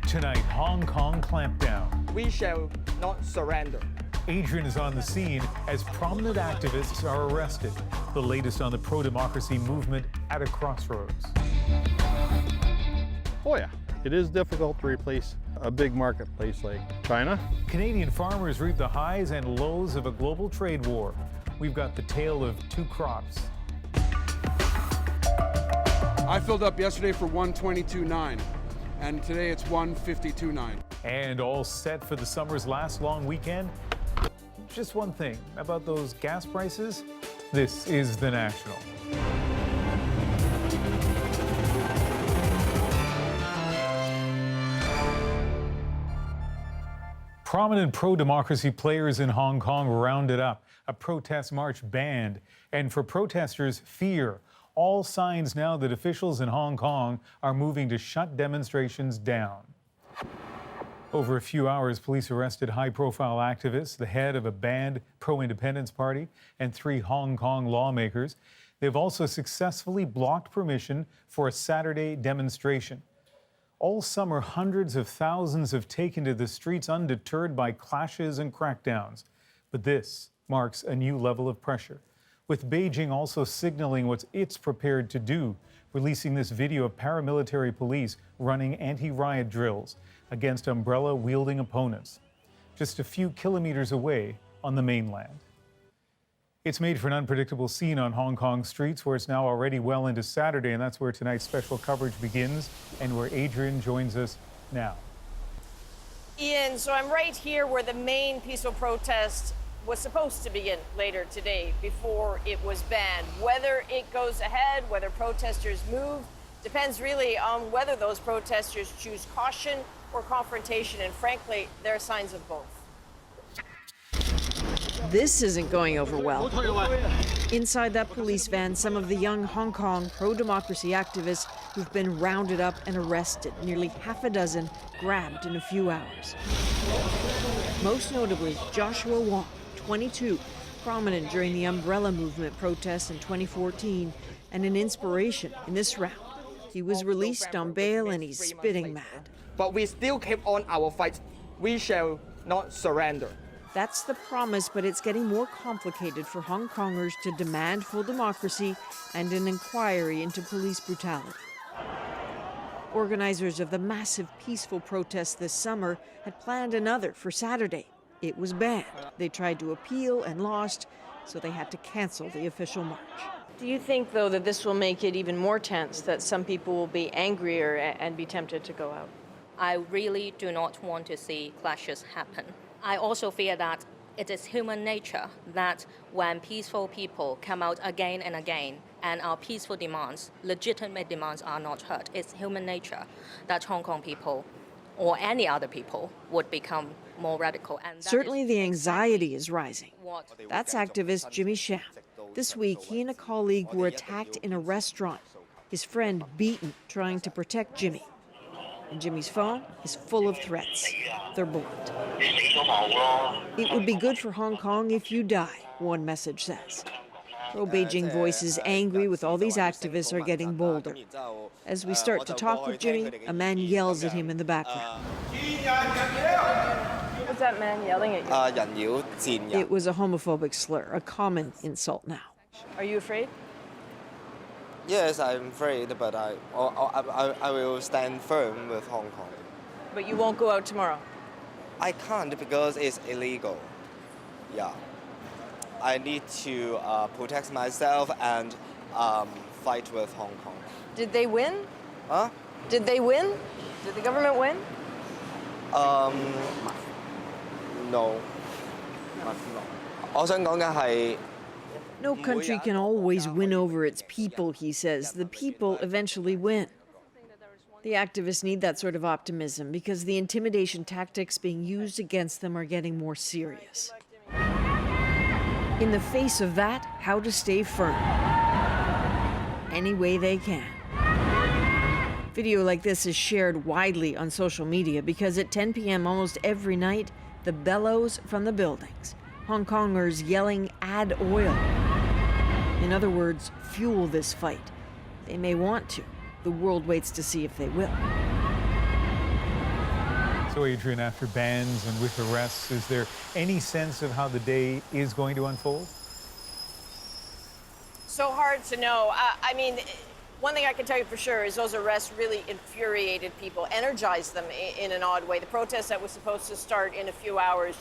Tonight, Hong Kong clampdown. We shall not surrender. Adrian is on the scene as prominent activists are arrested. The latest on the pro-democracy movement at a crossroads. Oh yeah, it is difficult to replace a big marketplace like China. Canadian farmers reap the highs and lows of a global trade war. We've got the tale of two crops. I filled up yesterday for 122.9, and today it's 152.9. And all set for the summer's last long weekend. Just one thing about those gas prices. This is The National. Prominent pro-democracy players in Hong Kong rounded up, a protest march banned, and for protesters, fear. All signs now that officials in Hong Kong are moving to shut demonstrations down. Over a few hours, police arrested high-profile activists, the head of a banned pro-independence party, and 3 Hong Kong lawmakers. They've also successfully blocked permission for a Saturday demonstration. All summer, hundreds of thousands have taken to the streets undeterred by clashes and crackdowns. But this marks a new level of pressure, with Beijing also signaling what it's prepared to do, releasing this video of paramilitary police running anti-riot drills against umbrella-wielding opponents, just a few kilometers away on the mainland. It's made for an unpredictable scene on Hong Kong streets, where it's now already well into Saturday, and that's where tonight's special coverage begins, and where Adrian joins us now. Ian, so I'm right here where the main peaceful protest was supposed to begin later today before it was banned. Whether it goes ahead, whether protesters move, depends really on whether those protesters choose caution or confrontation, and frankly, there are signs of both. This isn't going over well. Inside that police van, some of the young Hong Kong pro-democracy activists who've been rounded up and arrested, nearly half a dozen grabbed in a few hours. Most notably, Joshua Wong, 22, prominent during the umbrella movement protests in 2014, and an inspiration in this round. He was released on bail and he's spitting mad. But we still keep on our fight. We shall not surrender. That's the promise, but it's getting more complicated for Hong Kongers to demand full democracy and an inquiry into police brutality. Organizers of the massive peaceful protests this summer had planned another for Saturday. It was banned. They tried to appeal and lost, so they had to cancel the official march. Do you think, though, that this will make it even more tense, that some people will be angrier and be tempted to go out? I really do not want to see clashes happen. I also fear that it is human nature that when peaceful people come out again and again and our peaceful demands, legitimate demands, are not heard, it's human nature that Hong Kong people or any other people would become more radical. And certainly the anxiety is rising. That's activist Jimmy Sham. This week, he and a colleague were attacked in a restaurant, his friend beaten trying to protect Jimmy. And Jimmy's phone is full of threats. They're blunt. It would be good for Hong Kong if you die, one message says. Pro-Beijing voices angry with all these activists are getting bolder. As we start to talk with Jimmy, a man yells at him in the background. What's that man yelling at you? It was a homophobic slur, a common insult now. Are you afraid? Yes, I'm afraid, but I will stand firm with Hong Kong. But you won't go out tomorrow? I can't because it's illegal. Yeah. I need to protect myself and fight with Hong Kong. Did they win? Huh? Did they win? Did the government win? No. No country can always win over its people, he says. The people eventually win. The activists need that sort of optimism because the intimidation tactics being used against them are getting more serious. In the face of that, how to stay firm. Any way they can. Video like this is shared widely on social media because at 10 p.m. almost every night, the bellows from the buildings. Hong Kongers yelling, "Add oil." In other words, fuel this fight. They may want to. The world waits to see if they will. So, Adrian, after bans and with arrests, is there any sense of how the day is going to unfold? So hard to know. I mean, one thing I can tell you for sure is those arrests really infuriated people, energized them in an odd way. The protest that was supposed to start in a few hours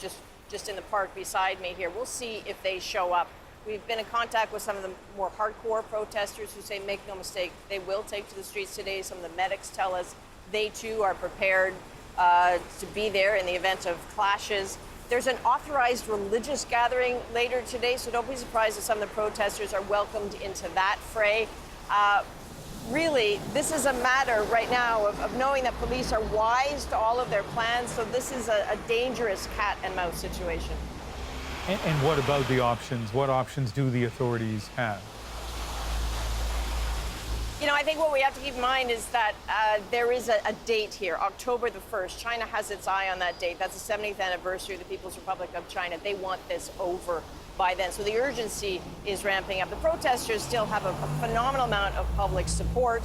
just in the park beside me here, we'll see if they show up. We've been in contact with some of the more hardcore protesters who say, make no mistake, they will take to the streets today. Some of the medics tell us they too are prepared to be there in the event of clashes. There's an authorized religious gathering later today, so don't be surprised if some of the protesters are welcomed into that fray. Really, this is a matter right now of knowing that police are wise to all of their plans, so this is a dangerous cat and mouse situation. And what about the options? What options do the authorities have? You know, I think what we have to keep in mind is that there is a date here, October the 1st. China has its eye on that date. That's the 70th anniversary of the People's Republic of China. They want this over by then. So the urgency is ramping up. The protesters still have a phenomenal amount of public support.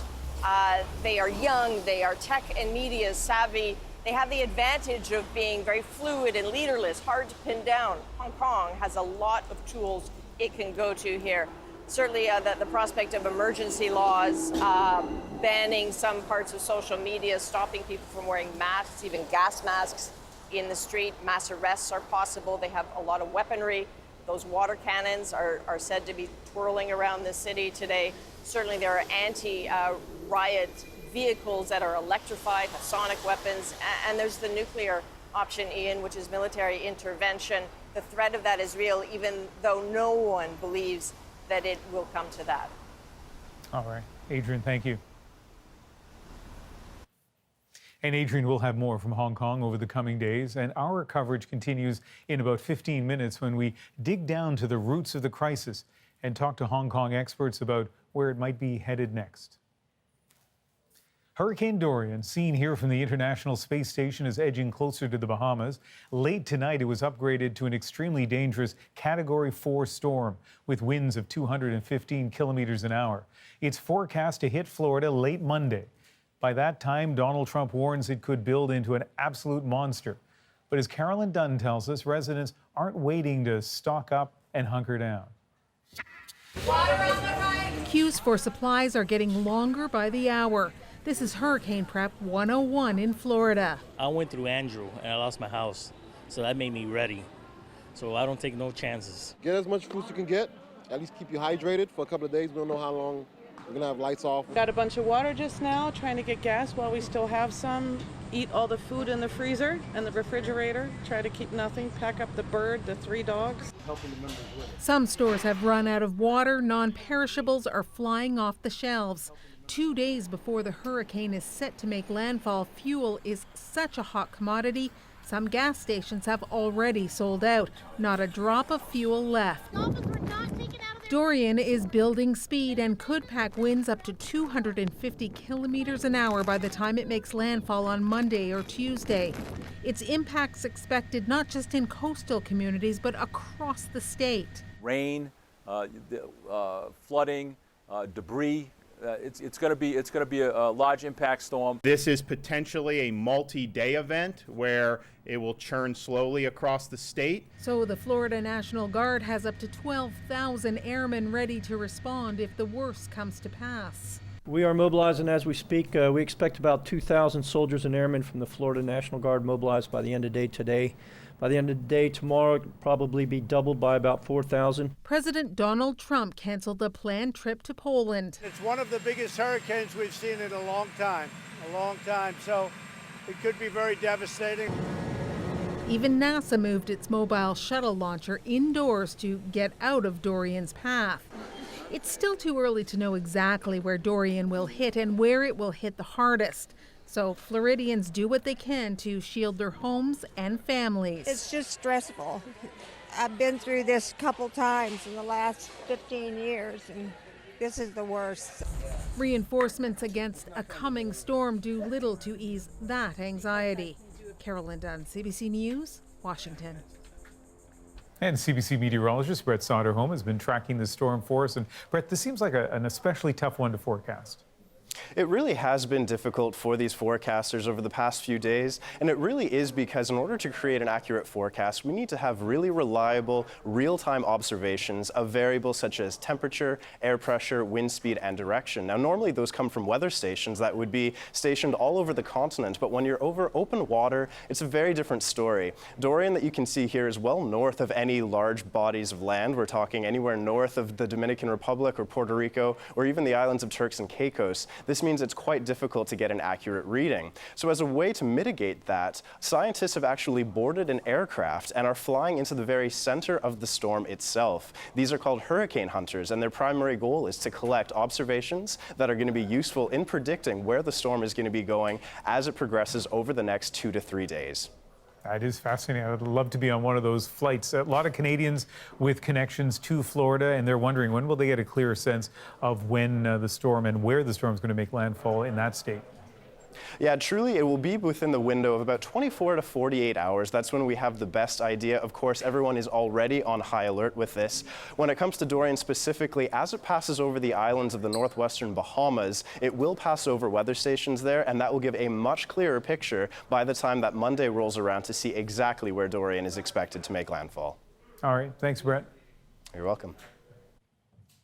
They are young, they are tech and media savvy. They have the advantage of being very fluid and leaderless, hard to pin down. Hong Kong has a lot of tools it can go to here. Certainly the prospect of emergency laws, banning some parts of social media, stopping people from wearing masks, even gas masks in the street. Mass arrests are possible. They have a lot of weaponry. Those water cannons are said to be twirling around the city today. Certainly there are anti-riot vehicles that are electrified, have sonic weapons, and there's the nuclear option, Ian, which is military intervention. The threat of that is real, even though no one believes that it will come to that. All right. Adrian, thank you. And Adrian will have more from Hong Kong over the coming days, and our coverage continues in about 15 minutes when we dig down to the roots of the crisis and talk to Hong Kong experts about where it might be headed next. Hurricane Dorian, seen here from the International Space Station, is edging closer to the Bahamas. Late tonight, it was upgraded to an extremely dangerous Category 4 storm with winds of 215 kilometers an hour. It's forecast to hit Florida late Monday. By that time, Donald Trump warns it could build into an absolute monster. But as Carolyn Dunn tells us, residents aren't waiting to stock up and hunker down. Queues for supplies are getting longer by the hour. This is Hurricane Prep 101 in Florida. I went through Andrew and I lost my house, so that made me ready. So I don't take no chances. Get as much food as you can get. At least keep you hydrated for a couple of days. We don't know how long we're gonna have lights off. Got a bunch of water just now, trying to get gas while we still have some. Eat all the food in the freezer and the refrigerator. Try to keep nothing. Pack up the bird, the 3 dogs. Some stores have run out of water. Non-perishables are flying off the shelves. 2 days before the hurricane is set to make landfall, fuel is such a hot commodity, some gas stations have already sold out. Not a drop of fuel left. Dorian is building speed and could pack winds up to 250 kilometers an hour by the time it makes landfall on Monday or Tuesday. Its impacts expected not just in coastal communities, but across the state. Rain, flooding, debris. It's going to be a large impact storm. This is potentially a multi-day event where it will churn slowly across the state. So the Florida National Guard has up to 12,000 airmen ready to respond if the worst comes to pass. We are mobilizing as we speak. We expect about 2,000 soldiers and airmen from the Florida National Guard mobilized by the end of the day today. By the end of the day tomorrow, it'll probably be doubled by about 4,000. President Donald Trump canceled a planned trip to Poland. It's one of the biggest hurricanes we've seen in a long time, so it could be very devastating. Even NASA moved its mobile shuttle launcher indoors to get out of Dorian's path. It's still too early to know exactly where Dorian will hit and where it will hit the hardest. So Floridians do what they can to shield their homes and families. It's just stressful. I've been through this a couple times in the last 15 years, and this is the worst. Reinforcements against a coming storm do little to ease that anxiety. Carolyn Dunn, CBC News, Washington. And CBC meteorologist Brett Soderholm has been tracking the storm for us. And Brett, this seems like an especially tough one to forecast. It really has been difficult for these forecasters over the past few days, and it really is because in order to create an accurate forecast, we need to have really reliable, real-time observations of variables such as temperature, air pressure, wind speed, and direction. Now, normally those come from weather stations that would be stationed all over the continent, but when you're over open water, it's a very different story. Dorian that you can see here is well north of any large bodies of land. We're talking anywhere north of the Dominican Republic or Puerto Rico, or even the islands of Turks and Caicos. This means it's quite difficult to get an accurate reading. So as a way to mitigate that, scientists have actually boarded an aircraft and are flying into the very center of the storm itself. These are called hurricane hunters, and their primary goal is to collect observations that are going to be useful in predicting where the storm is going to be going as it progresses over the next 2 to 3 days. That is fascinating. I would love to be on one of those flights. A lot of Canadians with connections to Florida, and they're wondering when will they get a clearer sense of when the storm and where the storm is going to make landfall in that state. Yeah, truly, it will be within the window of about 24 to 48 hours. That's when we have the best idea. Of course, everyone is already on high alert with this. When it comes to Dorian specifically, as it passes over the islands of the northwestern Bahamas, it will pass over weather stations there, and that will give a much clearer picture by the time that Monday rolls around to see exactly where Dorian is expected to make landfall. All right. Thanks, Brett. You're welcome.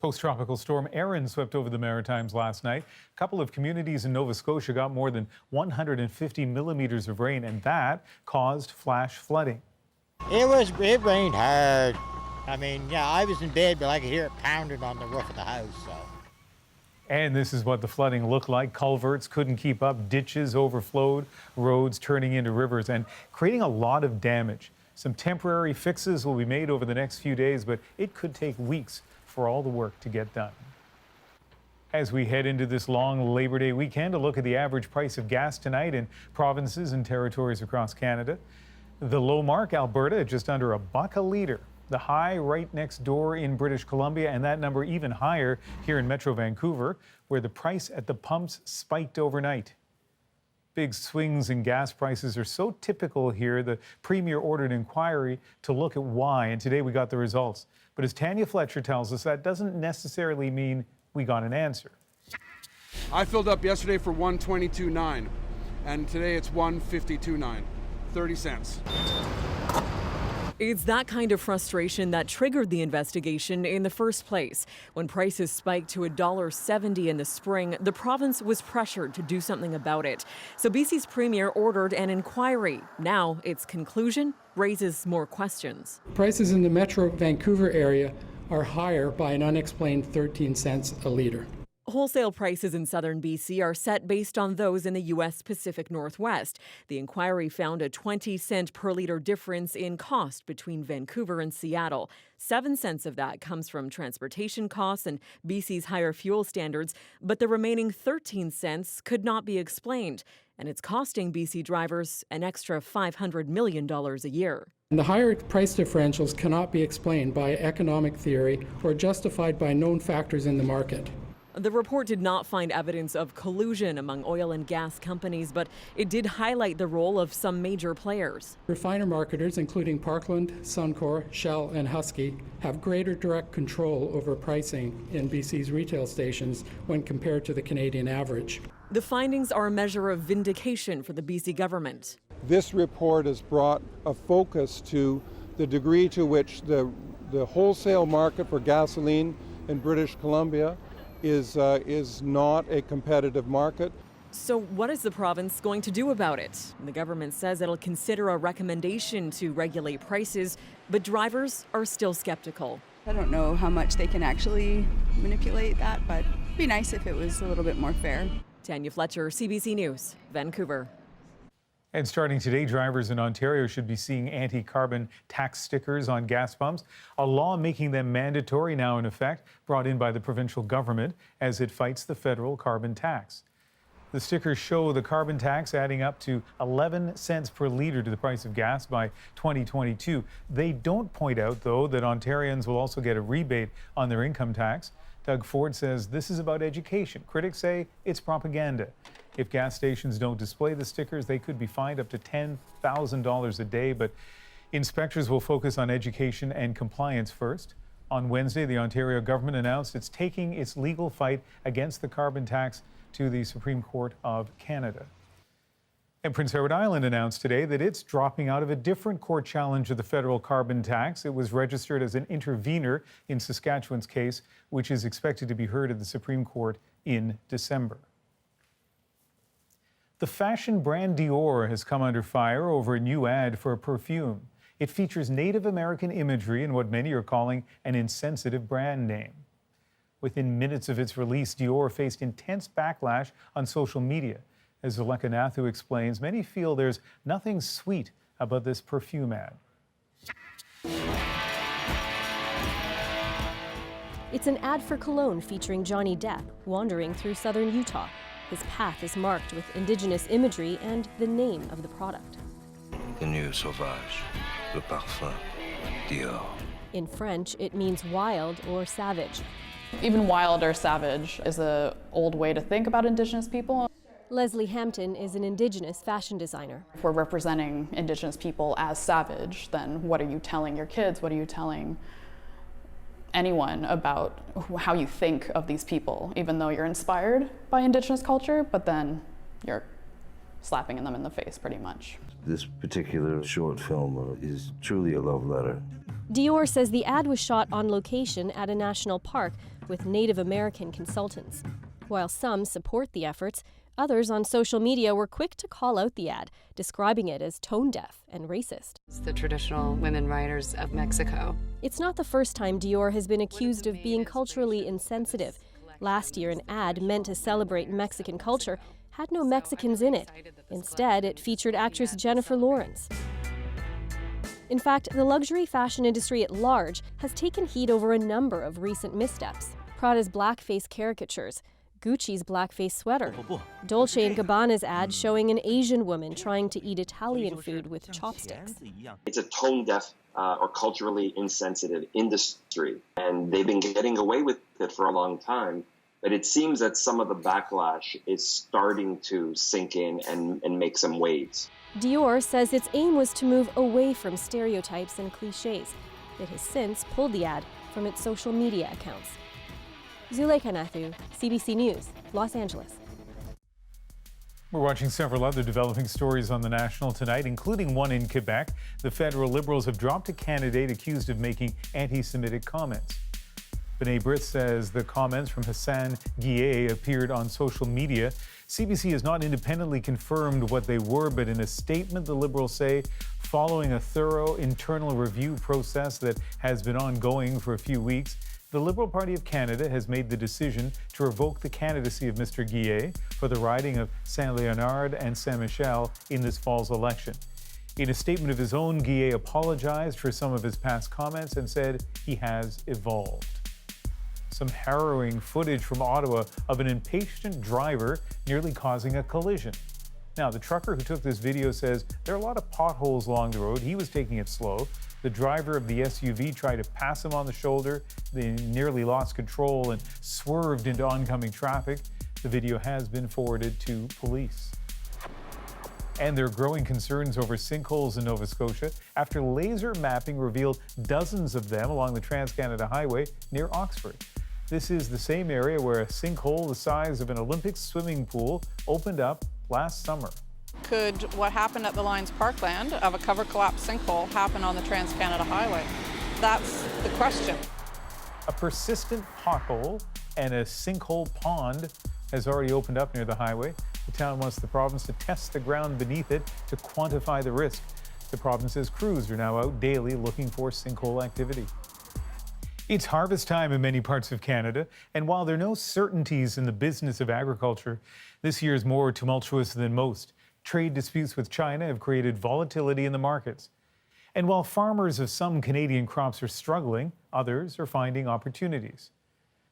Post-tropical storm Erin swept over the Maritimes last night. A couple of communities in Nova Scotia got more than 150 millimeters of rain, and that caused flash flooding. It rained hard. I mean, yeah, I was in bed, but I could hear it pounding on the roof of the house, so. And this is what the flooding looked like. Culverts couldn't keep up, ditches overflowed, roads turning into rivers, and creating a lot of damage. Some temporary fixes will be made over the next few days, but it could take weeks for all the work to get done. As we head into this long Labor Day weekend, a look at the average price of gas tonight in provinces and territories across Canada. The low mark, Alberta, just under $1 a litre. The high right next door in British Columbia, and that number even higher here in Metro Vancouver, where the price at the pumps spiked overnight. Big swings in gas prices are so typical here. The Premier ordered an inquiry to look at why, and today we got the results. But as Tanya Fletcher tells us, that doesn't necessarily mean we got an answer. I filled up yesterday for $122.9, and today it's $152.9, 30 cents. It's that kind of frustration that triggered the investigation in the first place. When prices spiked to $1.70 in the spring, the province was pressured to do something about it. So BC's Premier ordered an inquiry. Now its conclusion raises more questions. Prices in the Metro Vancouver area are higher by an unexplained 13 cents a litre. Wholesale prices in southern BC are set based on those in the U.S. Pacific Northwest. The inquiry found a 20-cent per litre difference in cost between Vancouver and Seattle. 7 cents of that comes from transportation costs and BC's higher fuel standards, but the remaining 13 cents could not be explained, and it's costing BC drivers an extra $500 million a year. And the higher price differentials cannot be explained by economic theory or justified by known factors in the market. The report did not find evidence of collusion among oil and gas companies, but it did highlight the role of some major players. Refiner marketers, including Parkland, Suncor, Shell, and Husky, have greater direct control over pricing in BC's retail stations when compared to the Canadian average. The findings are a measure of vindication for the BC government. This report has brought a focus to the degree to which the wholesale market for gasoline in British Columbia is not a competitive market. So what is the province going to do about it? The government says it'll consider a recommendation to regulate prices, but drivers are still skeptical. I don't know how much they can actually manipulate that, but it'd be nice if it was a little bit more fair. Tanya Fletcher, CBC News, Vancouver. And starting today, drivers in Ontario should be seeing anti-carbon tax stickers on gas pumps, a law making them mandatory now in effect, brought in by the provincial government as it fights the federal carbon tax. The stickers show the carbon tax adding up to 11 cents per litre to the price of gas by 2022. They don't point out, though, that Ontarians will also get a rebate on their income tax. Doug Ford says this is about education. Critics say it's propaganda. If gas stations don't display the stickers, they could be fined up to $10,000 a day. But inspectors will focus on education and compliance first. On Wednesday, the Ontario government announced it's taking its legal fight against the carbon tax to the Supreme Court of Canada. And Prince Edward Island announced today that it's dropping out of a different court challenge of the federal carbon tax. It was registered as an intervener in Saskatchewan's case, which is expected to be heard at the Supreme Court in December. The fashion brand Dior has come under fire over a new ad for a perfume. It features Native American imagery and what many are calling an insensitive brand name. Within minutes of its release, Dior faced intense backlash on social media. As Zuleka Nathu explains, many feel there's nothing sweet about this perfume ad. It's an ad for cologne featuring Johnny Depp wandering through southern Utah. His path is marked with indigenous imagery and the name of the product. The new sauvage, le parfum, Dior. In French, it means wild or savage. Even wild or savage is an old way to think about Indigenous people. Leslie Hampton is an Indigenous fashion designer. If we're representing Indigenous people as savage, then what are you telling your kids? What are you telling anyone about how you think of these people, even though you're inspired by Indigenous culture, but then you're slapping them in the face pretty much. This particular short film is truly a love letter. Dior says the ad was shot on location at a national park with Native American consultants. While some support the efforts, others on social media were quick to call out the ad, describing it as tone-deaf and racist. It's the traditional women writers of Mexico. It's not the first time Dior has been accused of being culturally insensitive. Last year, an ad meant to celebrate Mexican culture had no Mexicans in it. Instead, it featured actress Jennifer Lawrence. In fact, the luxury fashion industry at large has taken heat over a number of recent missteps. Prada's blackface caricatures, Gucci's blackface sweater, Dolce & Gabbana's ad showing an Asian woman trying to eat Italian food with chopsticks. It's a tone-deaf or culturally insensitive industry, and they've been getting away with it for a long time, but it seems that some of the backlash is starting to sink in and make some waves. Dior says its aim was to move away from stereotypes and cliches. It has since pulled the ad from its social media accounts. Zuleka Nathu, CBC News, Los Angeles. We're watching several other developing stories on the National tonight, including one in Quebec. The federal Liberals have dropped a candidate accused of making anti-Semitic comments. B'nai B'rith says the comments from Hassan Guillet appeared on social media. CBC has not independently confirmed what they were, but in a statement, the Liberals say, following a thorough internal review process that has been ongoing for a few weeks, the Liberal Party of Canada has made the decision to revoke the candidacy of Mr. Guillet for the riding of Saint-Léonard and Saint-Michel in this fall's election. In a statement of his own, Guillet apologized for some of his past comments and said he has evolved. Some harrowing footage from Ottawa of an impatient driver nearly causing a collision. Now, the trucker who took this video says there are a lot of potholes along the road. He was taking it slow. The driver of the SUV tried to pass him on the shoulder. They nearly lost control and swerved into oncoming traffic. The video has been forwarded to police. And there are growing concerns over sinkholes in Nova Scotia after laser mapping revealed dozens of them along the Trans-Canada Highway near Oxford. This is the same area where a sinkhole the size of an Olympic swimming pool opened up last summer. Could what happened at the Lions Parkland of a cover collapse sinkhole happen on the Trans-Canada Highway? That's the question. A persistent pothole and a sinkhole pond has already opened up near the highway. The town wants the province to test the ground beneath it to quantify the risk. The province's crews are now out daily looking for sinkhole activity. It's harvest time in many parts of Canada, and while there are no certainties in the business of agriculture, this year is more tumultuous than most. Trade disputes with China have created volatility in the markets. And while farmers of some Canadian crops are struggling, others are finding opportunities.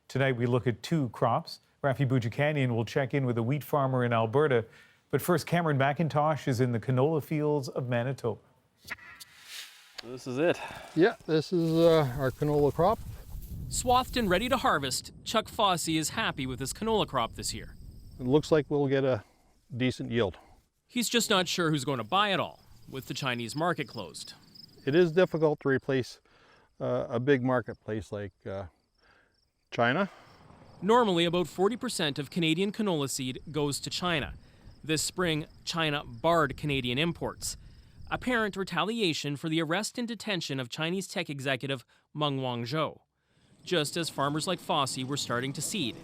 Tonight we look at two crops. Rafi Boudjikanian will check in with a wheat farmer in Alberta. But first, Cameron McIntosh is in the canola fields of Manitoba. This is it. Yeah, this is our canola crop. Swathed and ready to harvest, Chuck Fossey is happy with his canola crop this year. It looks like we'll get a decent yield. He's just not sure who's going to buy it all, with the Chinese market closed. It is difficult to replace a big marketplace like China. Normally, about 40% of Canadian canola seed goes to China. This spring, China barred Canadian imports. Apparent retaliation for the arrest and detention of Chinese tech executive Meng Wanzhou. Just as farmers like Fossey were starting to seed.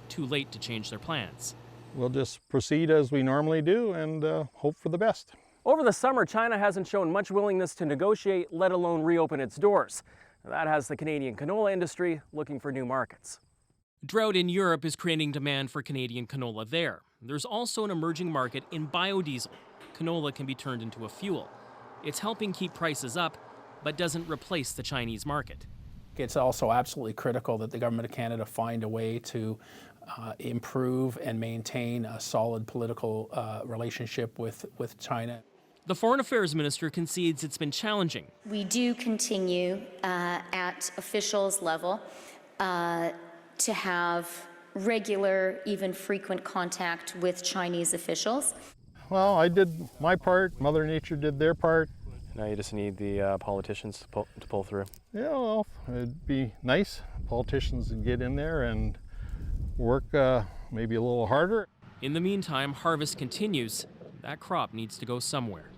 Too late to change their plans. We'll just proceed as we normally do and hope for the best. Over the summer, China hasn't shown much willingness to negotiate, let alone reopen its doors. That has the Canadian canola industry looking for new markets. Drought in Europe is creating demand for Canadian canola there. There's also an emerging market in biodiesel. Canola can be turned into a fuel. It's helping keep prices up, but doesn't replace the Chinese market. It's also absolutely critical that the Government of Canada find a way to improve and maintain a solid political relationship with China. The Foreign Affairs Minister concedes it's been challenging. We do continue at officials level to have regular, even frequent contact with Chinese officials. Well, I did my part, Mother Nature did their part. Now you just need the politicians to pull through. Yeah, well, it'd be nice. Politicians would get in there and work maybe a little harder. In the meantime, harvest continues. That crop needs to go somewhere.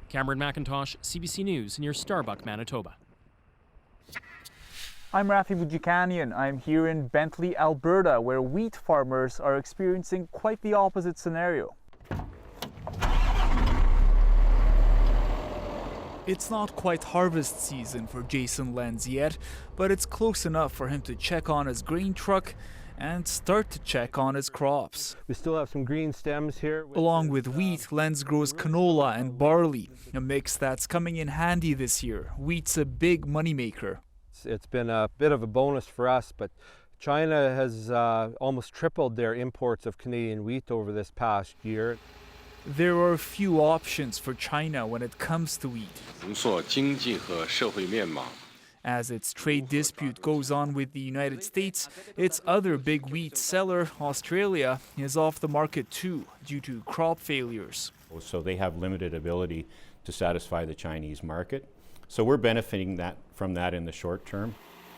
Cameron McIntosh, CBC News, near Starbuck, Manitoba. I'm Rafi Vujikanian. I'm here in Bentley, Alberta, where wheat farmers are experiencing quite the opposite scenario. It's not quite harvest season for Jason Lenz yet, but it's close enough for him to check on his grain truck and start to check on his crops. We still have some green stems here. Along with wheat, Lenz grows canola and barley, a mix that's coming in handy this year. Wheat's a big moneymaker. It's been a bit of a bonus for us, but China has almost tripled their imports of Canadian wheat over this past year. There are few options for China when it comes to wheat. As its trade dispute goes on with the United States, its other big wheat seller, Australia, is off the market too due to crop failures. So they have limited ability to satisfy the Chinese market. So we're benefiting from that in the short term.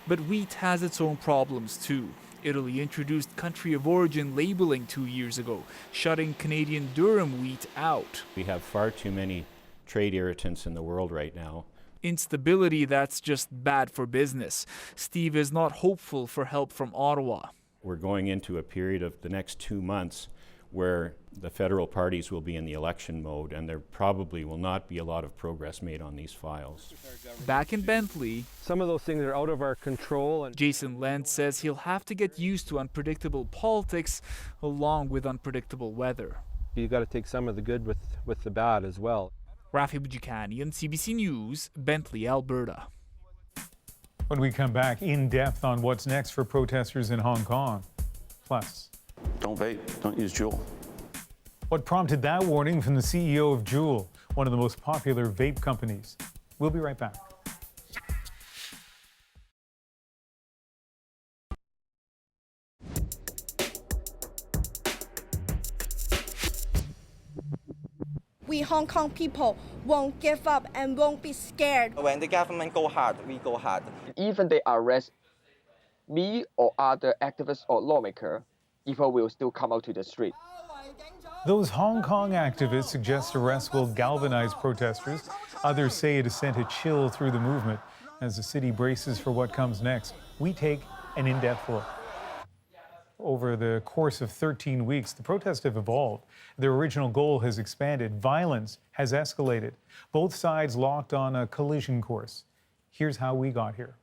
But wheat has its own problems too. Italy introduced country of origin labeling 2 years ago, shutting Canadian durum wheat out. We have far too many trade irritants in the world right now. Instability that's just bad for business. Steve is not hopeful for help from Ottawa. We're going into a period of the next 2 months where the federal parties will be in the election mode, and there probably will not be a lot of progress made on these files. Back in Bentley, some of those things are out of our control. And Jason Lenz says he'll have to get used to unpredictable politics along with unpredictable weather. You got to take some of the good with the bad as well. Rafi Bujikanian, CBC News, Bentley, Alberta. When we come back, in depth on what's next for protesters in Hong Kong. Plus, don't vape, don't use Juul. What prompted that warning from the CEO of Juul, one of the most popular vape companies? We'll be right back. We Hong Kong people won't give up and won't be scared. When the government go hard, we go hard. Even they arrest me or other activists or lawmakers, people will still come out to the street. Those Hong Kong activists suggest arrests will galvanize protesters. Others say it has sent a chill through the movement. As the city braces for what comes next, we take an in-depth look. Over the course of 13 weeks, the protests have evolved. Their original goal has expanded. Violence has escalated. Both sides locked on a collision course. Here's how we got here.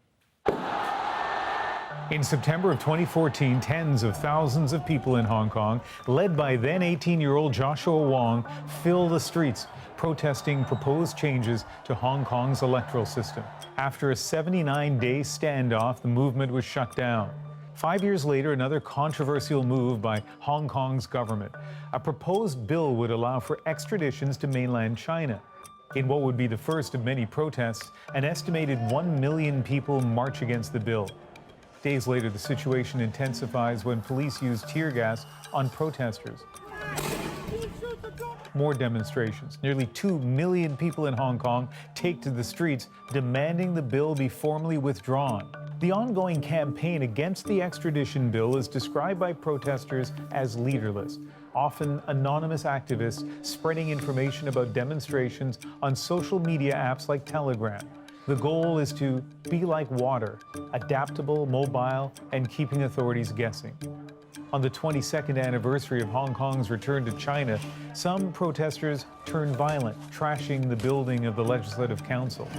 In September of 2014, tens of thousands of people in Hong Kong, led by then 18-year-old Joshua Wong, filled the streets, protesting proposed changes to Hong Kong's electoral system. After a 79-day standoff, the movement was shut down. 5 years later, another controversial move by Hong Kong's government. A proposed bill would allow for extraditions to mainland China. In what would be the first of many protests, an estimated 1 million people march against the bill. Days later, the situation intensifies when police use tear gas on protesters. More demonstrations. Nearly 2 million people in Hong Kong take to the streets demanding the bill be formally withdrawn. The ongoing campaign against the extradition bill is described by protesters as leaderless, often anonymous activists spreading information about demonstrations on social media apps like Telegram. The goal is to be like water, adaptable, mobile, and keeping authorities guessing. On the 22nd anniversary of Hong Kong's return to China, some protesters turned violent, trashing the building of the Legislative Council.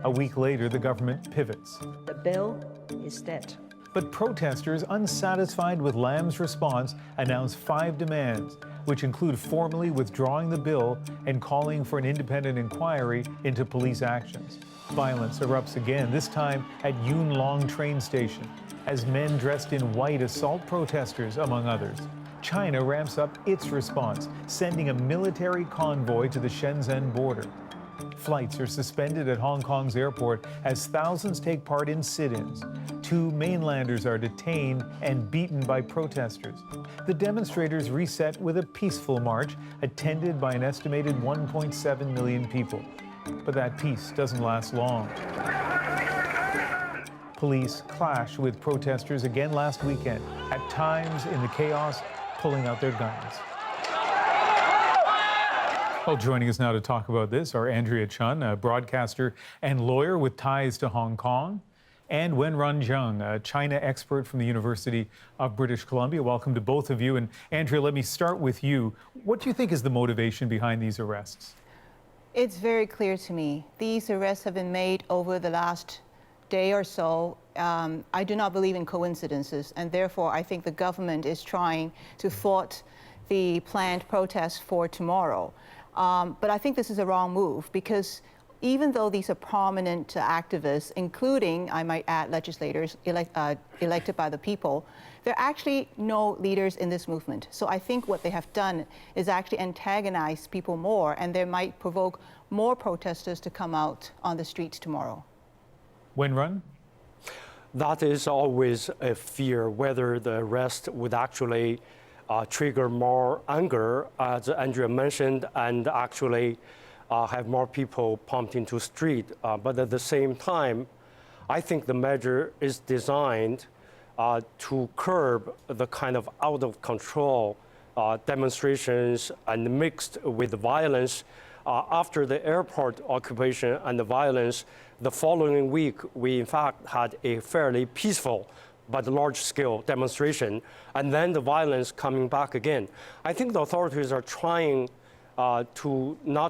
A week later, the government pivots. The bill is dead. But protesters, unsatisfied with Lam's response, announced 5 demands, which include formally withdrawing the bill and calling for an independent inquiry into police actions. Violence erupts again, this time at Yuen Long train station, as men dressed in white assault protesters, among others. China ramps up its response, sending a military convoy to the Shenzhen border. Flights are suspended at Hong Kong's airport as thousands take part in sit-ins. 2 mainlanders are detained and beaten by protesters. The demonstrators reset with a peaceful march attended by an estimated 1.7 million people. But that peace doesn't last long. Police clash with protesters again last weekend, at times in the chaos, pulling out their guns. Well, joining us now to talk about this are Andrea Chun, a broadcaster and lawyer with ties to Hong Kong, and Wenran Zheng, a China expert from the University of British Columbia. Welcome to both of you. And Andrea, let me start with you. What do you think is the motivation behind these arrests? It's very clear to me. These arrests have been made over the last day or so. I do not believe in coincidences, and therefore I think the government is trying to thwart the planned protests for tomorrow. But I think this is a wrong move, because even though these are prominent activists, including, I might add, legislators elected by the people, there are actually no leaders in this movement. So I think what they have done is actually antagonize people more, and they might provoke more protesters to come out on the streets tomorrow. Wenran? That is always a fear, whether the arrest would actually trigger more anger, as Andrea mentioned, and actually have more people pumped into the street. But at the same time, I think the measure is designed to curb the kind of out of control demonstrations and mixed with violence. After the airport occupation and the violence, the following week, we in fact had a fairly peaceful but large-scale demonstration, and then the violence coming back again. I think the authorities are trying not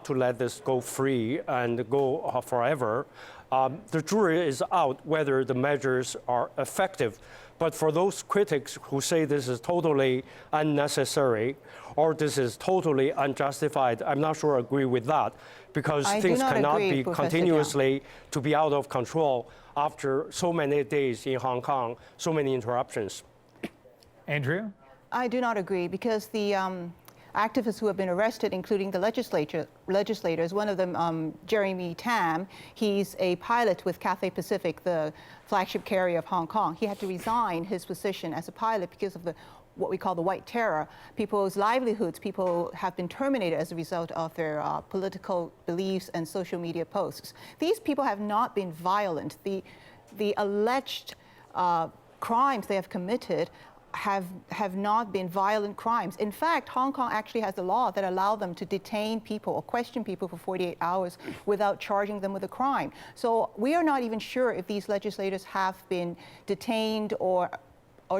to let this go free and go forever. The jury is out whether the measures are effective. But for those critics who say this is totally unnecessary or this is totally unjustified, I'm not sure I agree with that, because things cannot be continuously to be out of control after so many days in Hong Kong, so many interruptions. Andrea? I do not agree, because the activists who have been arrested, including the legislators, one of them, Jeremy Tam, he's a pilot with Cathay Pacific, the flagship carrier of Hong Kong. He had to resign his position as a pilot because of what we call the white terror. People's livelihoods, people have been terminated as a result of their political beliefs and social media posts. These people have not been violent. The alleged crimes they have committed have not been violent crimes. In fact, Hong Kong actually has a law that allows them to detain people or question people for 48 hours without charging them with a crime. So we are not even sure if these legislators have been detained or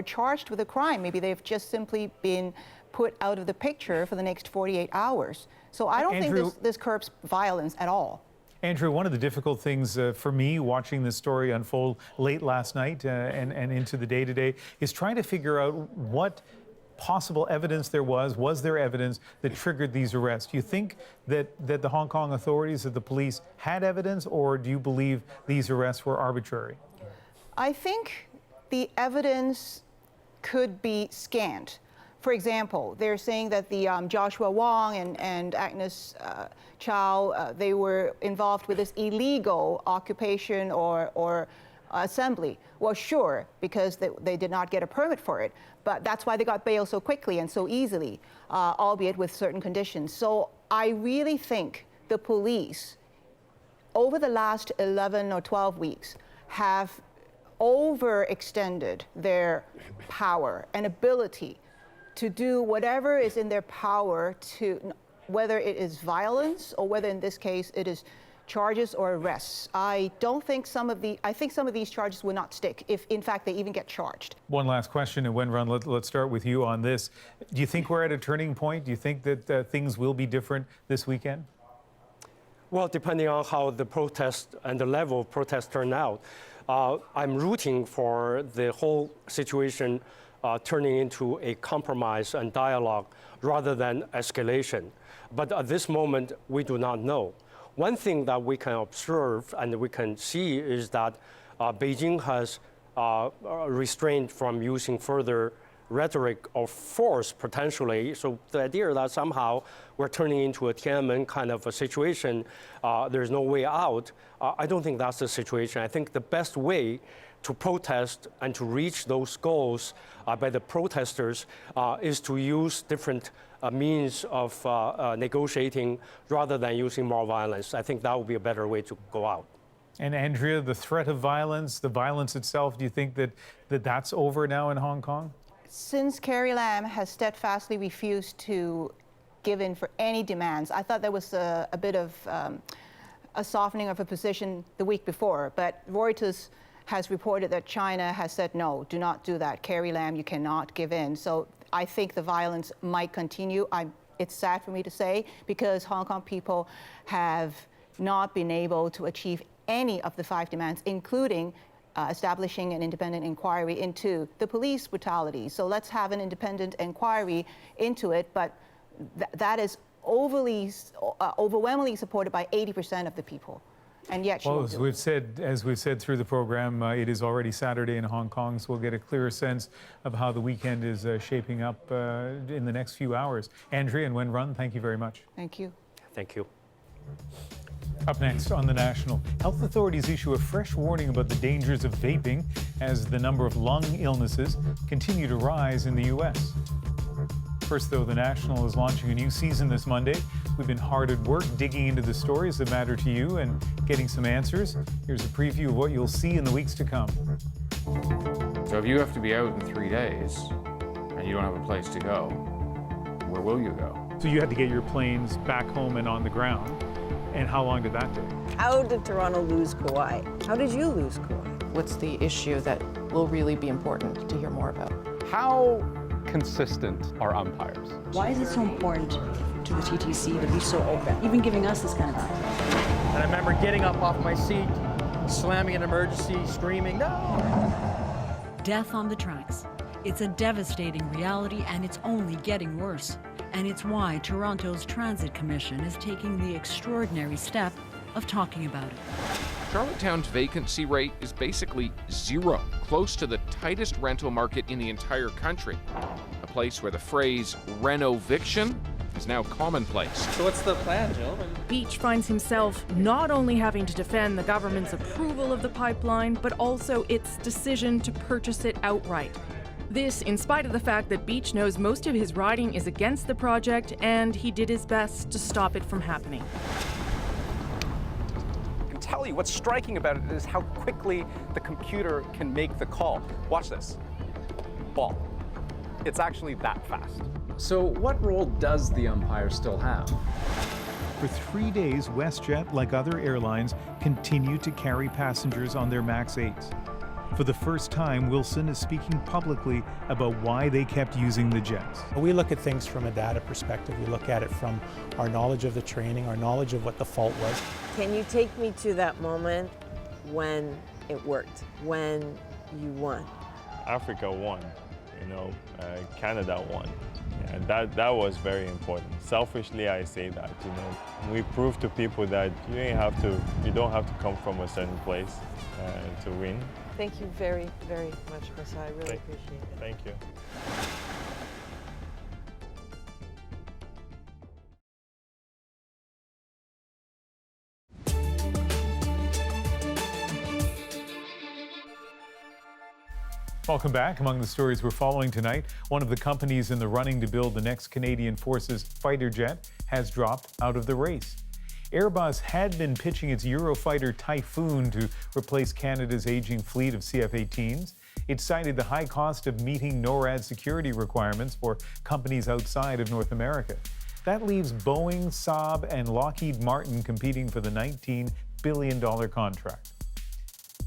charged with a crime. Maybe they've just simply been put out of the picture for the next 48 hours. So I don't think this curbs violence at all. Andrew, one of the difficult things for me watching this story unfold late last night and into the day today is trying to figure out what possible evidence there was there evidence that triggered these arrests? Do you think that the Hong Kong authorities, that the police had evidence, or do you believe these arrests were arbitrary? I think the evidence could be scant. For example, they're saying that the Joshua Wong and Agnes Chow, they were involved with this illegal occupation or assembly. Well, sure, because they did not get a permit for it, but that's why they got bail so quickly and so easily, albeit with certain conditions. So I really think the police, over the last 11 or 12 weeks, have overextended their power and ability to do whatever is in their power, to whether it is violence or whether in this case it is charges or arrests. I think some of these charges will not stick if in fact they even get charged. One last question, and Wenrun, let's start with you on this. Do you think we're at a turning point? Do you think that things will be different this weekend? Well, depending on how the protest and the level of protest turn out, I'm rooting for the whole situation turning into a compromise and dialogue rather than escalation. But at this moment, we do not know. One thing that we can observe and we can see is that Beijing has restrained from using further rhetoric of force potentially. So the idea that somehow we're turning into a Tiananmen kind of a situation, there's no way out, I don't think that's the situation. I think the best way to protest and to reach those goals by the protesters is to use different means of negotiating rather than using more violence. I think that would be a better way to go out. And Andrea, the threat of violence, the violence itself, do you think that's over now in Hong Kong? Since Carrie Lam has steadfastly refused to give in for any demands, I thought there was a bit of a softening of her position the week before, but Reuters has reported that China has said, no, do not do that. Carrie Lam, you cannot give in. So I think the violence might continue. It's sad for me to say, because Hong Kong people have not been able to achieve any of the 5 demands, including establishing an independent inquiry into the police brutality. So let's have an independent inquiry into it, but that is overwhelmingly supported by 80% of the people. And yet she won't do it. As we've said through the program, it is already Saturday in Hong Kong, so we'll get a clearer sense of how the weekend is shaping up in the next few hours. Andrea and Wenrun, thank you very much. Thank you. Thank you. Up next on The National, health authorities issue a fresh warning about the dangers of vaping as the number of lung illnesses continue to rise in the U.S. First, though, The National is launching a new season this Monday. We've been hard at work digging into the stories that matter to you and getting some answers. Here's a preview of what you'll see in the weeks to come. So if you have to be out in 3 days and you don't have a place to go, where will you go? So you had to get your planes back home and on the ground. And how long did that take? How did Toronto lose Kauai? How did you lose Kauai? What's the issue that will really be important to hear more about? How consistent are umpires? Why is it so important to the TTC to be so open, even giving us this kind of access? And I remember getting up off my seat, slamming an emergency, screaming, no! Death on the tracks. It's a devastating reality, and it's only getting worse. And it's why Toronto's Transit Commission is taking the extraordinary step of talking about it. Charlottetown's vacancy rate is basically zero, close to the tightest rental market in the entire country. A place where the phrase renoviction is now commonplace. So what's the plan, Jill? Beach finds himself not only having to defend the government's approval of the pipeline, but also its decision to purchase it outright. This, in spite of the fact that Beach knows most of his riding is against the project, and he did his best to stop it from happening. I can tell you what's striking about it is how quickly the computer can make the call. Watch this. Ball. It's actually that fast. So what role does the umpire still have? For 3 days, WestJet, like other airlines, continued to carry passengers on their MAX 8s. For the first time, Wilson is speaking publicly about why they kept using the jets. We look at things from a data perspective. We look at it from our knowledge of the training, our knowledge of what the fault was. Can you take me to that moment when it worked, when you won? Africa won, Canada won. And that was very important. Selfishly, I say that, we proved to people that you don't have to come from a certain place to win. Thank you very, very much, Chris. I really appreciate it. Thank you. Welcome back. Among the stories we're following tonight, one of the companies in the running to build the next Canadian Forces fighter jet has dropped out of the race. Airbus had been pitching its Eurofighter Typhoon to replace Canada's aging fleet of CF-18s. It cited the high cost of meeting NORAD security requirements for companies outside of North America. That leaves Boeing, Saab, and Lockheed Martin competing for the $19 billion contract.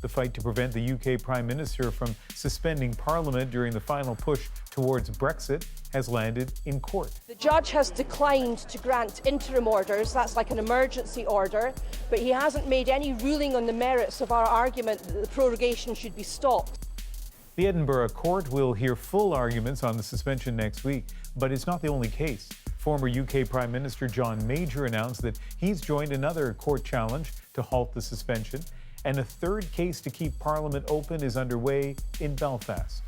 The fight to prevent the UK Prime Minister from suspending Parliament during the final push towards Brexit has landed in court. The judge has declined to grant interim orders, that's like an emergency order, but he hasn't made any ruling on the merits of our argument that the prorogation should be stopped. The Edinburgh court will hear full arguments on the suspension next week, but it's not the only case. Former UK Prime Minister John Major announced that he's joined another court challenge to halt the suspension, and a third case to keep Parliament open is underway in Belfast.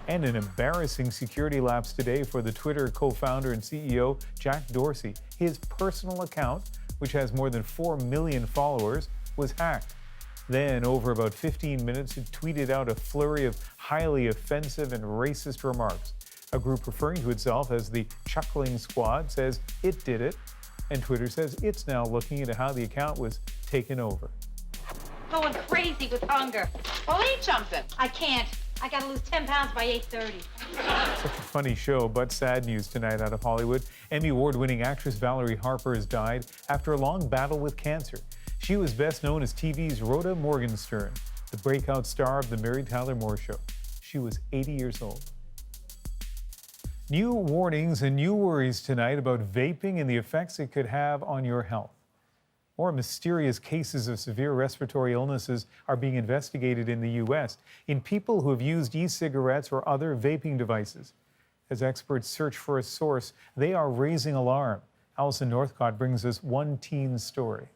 And an embarrassing security lapse today for the Twitter co-founder and CEO Jack Dorsey. His personal account, which has more than 4 million followers, was hacked. Then, over about 15 minutes, it tweeted out a flurry of highly offensive and racist remarks. A group referring to itself as the Chuckling Squad says it did it, and Twitter says it's now looking into how the account was taken over. Going crazy with hunger. Well, eat something. I can't. I gotta lose 10 pounds by 8:30. Such a funny show, but sad news tonight out of Hollywood. Emmy Award-winning actress Valerie Harper has died after a long battle with cancer. She was best known as TV's Rhoda Morgenstern, the breakout star of The Mary Tyler Moore Show. She was 80 years old. New warnings and new worries tonight about vaping and the effects it could have on your health. More mysterious cases of severe respiratory illnesses are being investigated in the U.S. in people who have used e-cigarettes or other vaping devices. As experts search for a source, they are raising alarm. Alison Northcott brings us one teen story.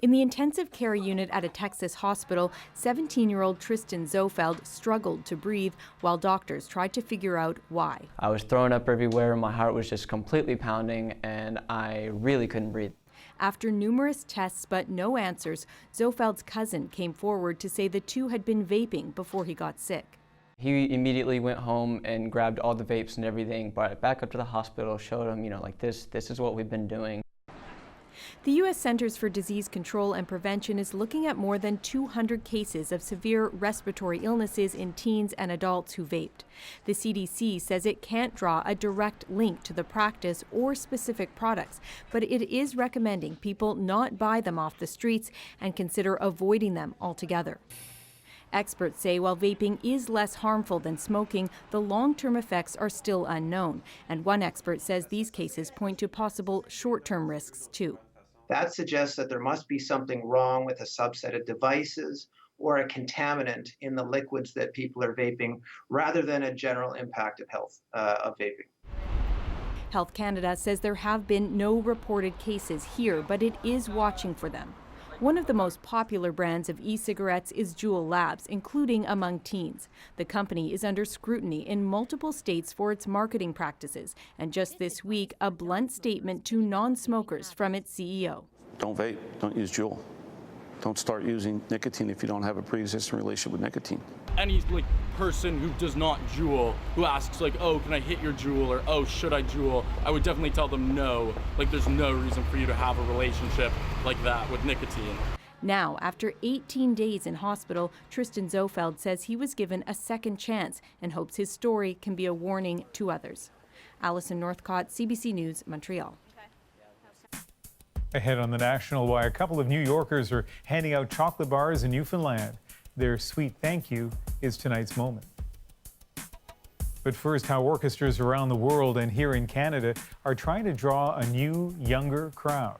In the intensive care unit at a Texas hospital, 17-year-old Tristan Zofeld struggled to breathe while doctors tried to figure out why. I was throwing up everywhere, my heart was just completely pounding, and I really couldn't breathe. After numerous tests but no answers, Zofeld's cousin came forward to say the two had been vaping before he got sick. He immediately went home and grabbed all the vapes and everything, brought it back up to the hospital, showed him, like this is what we've been doing. The U.S. Centers for Disease Control and Prevention is looking at more than 200 cases of severe respiratory illnesses in teens and adults who vaped. The CDC says it can't draw a direct link to the practice or specific products, but it is recommending people not buy them off the streets and consider avoiding them altogether. Experts say while vaping is less harmful than smoking, the long-term effects are still unknown. And one expert says these cases point to possible short-term risks too. That suggests that there must be something wrong with a subset of devices or a contaminant in the liquids that people are vaping, rather than a general impact of health of vaping. Health Canada says there have been no reported cases here, but it is watching for them. One of the most popular brands of e-cigarettes is Juul Labs, including among teens. The company is under scrutiny in multiple states for its marketing practices, and just this week, a blunt statement to non-smokers from its CEO. Don't vape, don't use Juul. Don't start using nicotine if you don't have a pre-existing relationship with nicotine. Any person who does not Juul, who asks oh, can I hit your Juul, or oh, should I Juul, I would definitely tell them no. There's no reason for you to have a relationship like that with nicotine. Now, after 18 days in hospital, Tristan Zofeld says he was given a second chance and hopes his story can be a warning to others. Alison Northcott, CBC News, Montreal. Ahead on the National Wire, a couple of New Yorkers are handing out chocolate bars in Newfoundland. Their sweet thank you is tonight's moment. But first, how orchestras around the world and here in Canada are trying to draw a new, younger crowd.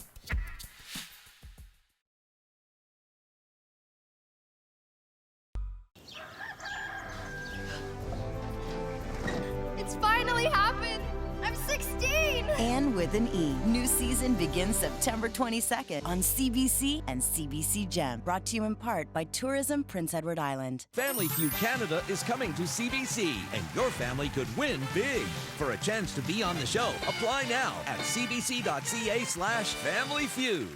It's finally happened! I'm 16! And with an E. New season begins September 22nd on CBC and CBC Gem. Brought to you in part by Tourism Prince Edward Island. Family Feud Canada is coming to CBC, and your family could win big. For a chance to be on the show, apply now at cbc.ca/familyfeud.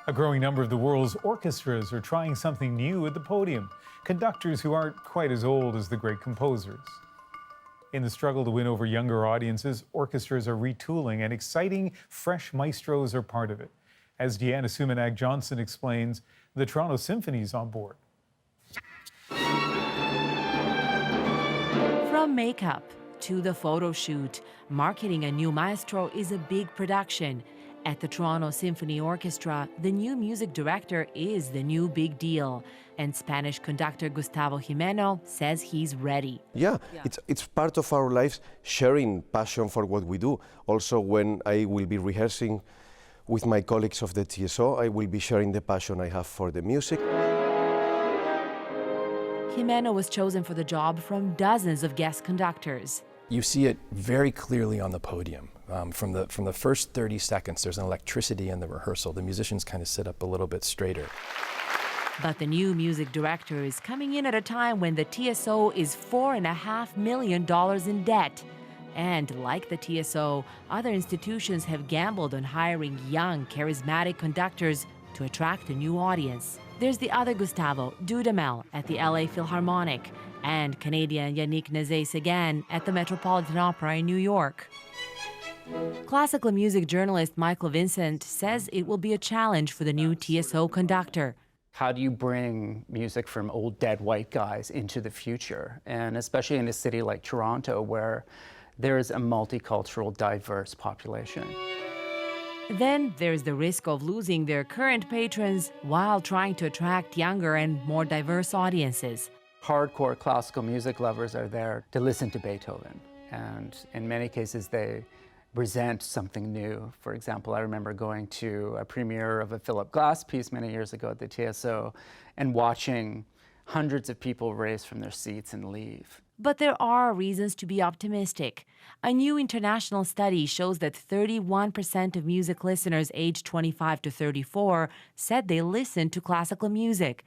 A growing number of the world's orchestras are trying something new at the podium, conductors who aren't quite as old as the great composers. In the struggle to win over younger audiences, orchestras are retooling, and exciting, fresh maestros are part of it. As Deanna Sumanag-Johnson explains, the Toronto Symphony is on board. From makeup to the photo shoot, marketing a new maestro is a big production. At the Toronto Symphony Orchestra, the new music director is the new big deal. And Spanish conductor Gustavo Jimeno says he's ready. Yeah, it's part of our lives, sharing passion for what we do. Also, when I will be rehearsing with my colleagues of the TSO, I will be sharing the passion I have for the music. Jimeno was chosen for the job from dozens of guest conductors. You see it very clearly on the podium. From the first 30 seconds, there's an electricity in the rehearsal. The musicians kind of sit up a little bit straighter. But the new music director is coming in at a time when the TSO is $4.5 million in debt. And like the TSO, other institutions have gambled on hiring young, charismatic conductors to attract a new audience. There's the other Gustavo, Dudamel, at the LA Philharmonic, and Canadian Yannick Nézet-Séguin at the Metropolitan Opera in New York. Classical music journalist Michael Vincent says it will be a challenge for the new TSO conductor. How do you bring music from old dead white guys into the future? And especially in a city like Toronto, where there is a multicultural, diverse population. Then there's the risk of losing their current patrons while trying to attract younger and more diverse audiences. Hardcore classical music lovers are there to listen to Beethoven. And in many cases, they present something new. For example, I remember going to a premiere of a Philip Glass piece many years ago at the TSO and watching hundreds of people raise from their seats and leave. But there are reasons to be optimistic. A new international study shows that 31% of music listeners aged 25 to 34 said they listened to classical music.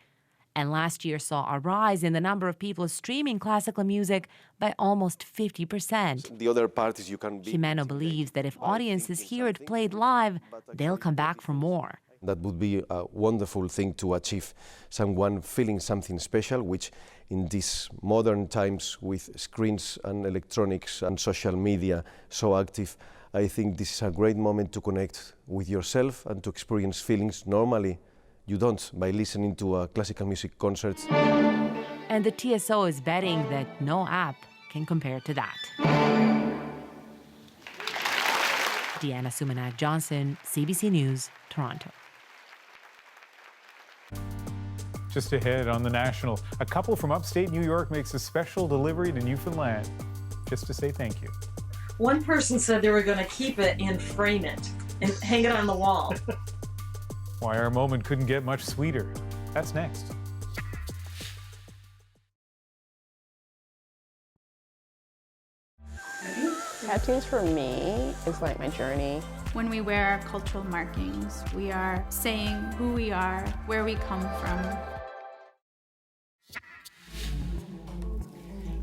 And last year saw a rise in the number of people streaming classical music by almost 50%. The other part is you can be... Jimeno believes that if audiences hear it played live, they'll come back for more. That would be a wonderful thing to achieve, someone feeling something special, which in these modern times with screens and electronics and social media so active, I think this is a great moment to connect with yourself and to experience feelings normally you don't by listening to a classical music concert. And the TSO is betting that no app can compare to that. Deanna Sumanag-Johnson, CBC News, Toronto. Just ahead on The National, a couple from upstate New York makes a special delivery to Newfoundland just to say thank you. One person said they were going to keep it and frame it and hang it on the wall. Why our moment couldn't get much sweeter. That's next. Tattoos for me is like my journey. When we wear our cultural markings, we are saying who we are, where we come from.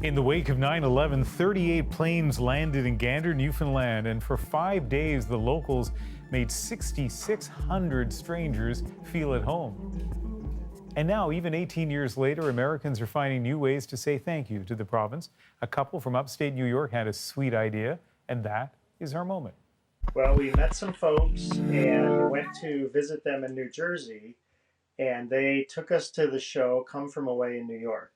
In the wake of 9/11, 38 planes landed in Gander, Newfoundland, and for 5 days the locals made 6,600 strangers feel at home. And now, even 18 years later, Americans are finding new ways to say thank you to the province. A couple from upstate New York had a sweet idea, and that is our moment. Well, we met some folks and went to visit them in New Jersey, and they took us to the show Come From Away in New York.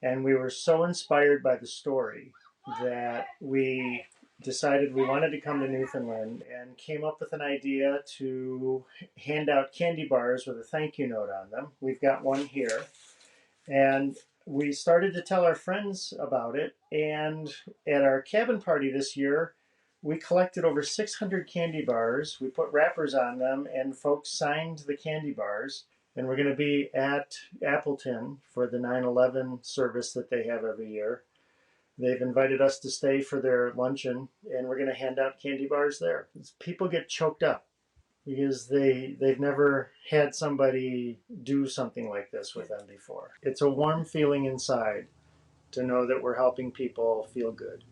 And we were so inspired by the story that we decided we wanted to come to Newfoundland and came up with an idea to hand out candy bars with a thank you note on them. We've got one here. And we started to tell our friends about it. And at our cabin party this year, we collected over 600 candy bars. We put wrappers on them and folks signed the candy bars. And we're going to be at Appleton for the 9/11 service that they have every year. They've invited us to stay for their luncheon, and we're going to hand out candy bars there. People get choked up because they've never had somebody do something like this with them before. It's a warm feeling inside to know that we're helping people feel good.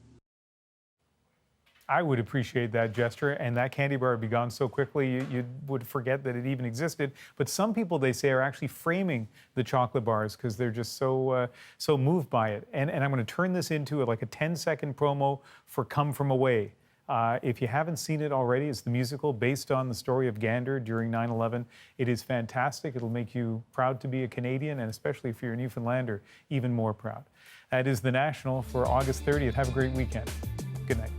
I would appreciate that gesture, and that candy bar would be gone so quickly you would forget that it even existed. But some people, they say, are actually framing the chocolate bars because they're just so so moved by it. And I'm going to turn this into like a 10-second promo for Come From Away. If you haven't seen it already, it's the musical based on the story of Gander during 9/11. It is fantastic. It'll make you proud to be a Canadian, and especially if you're a Newfoundlander, even more proud. That is The National for August 30th. Have a great weekend. Good night.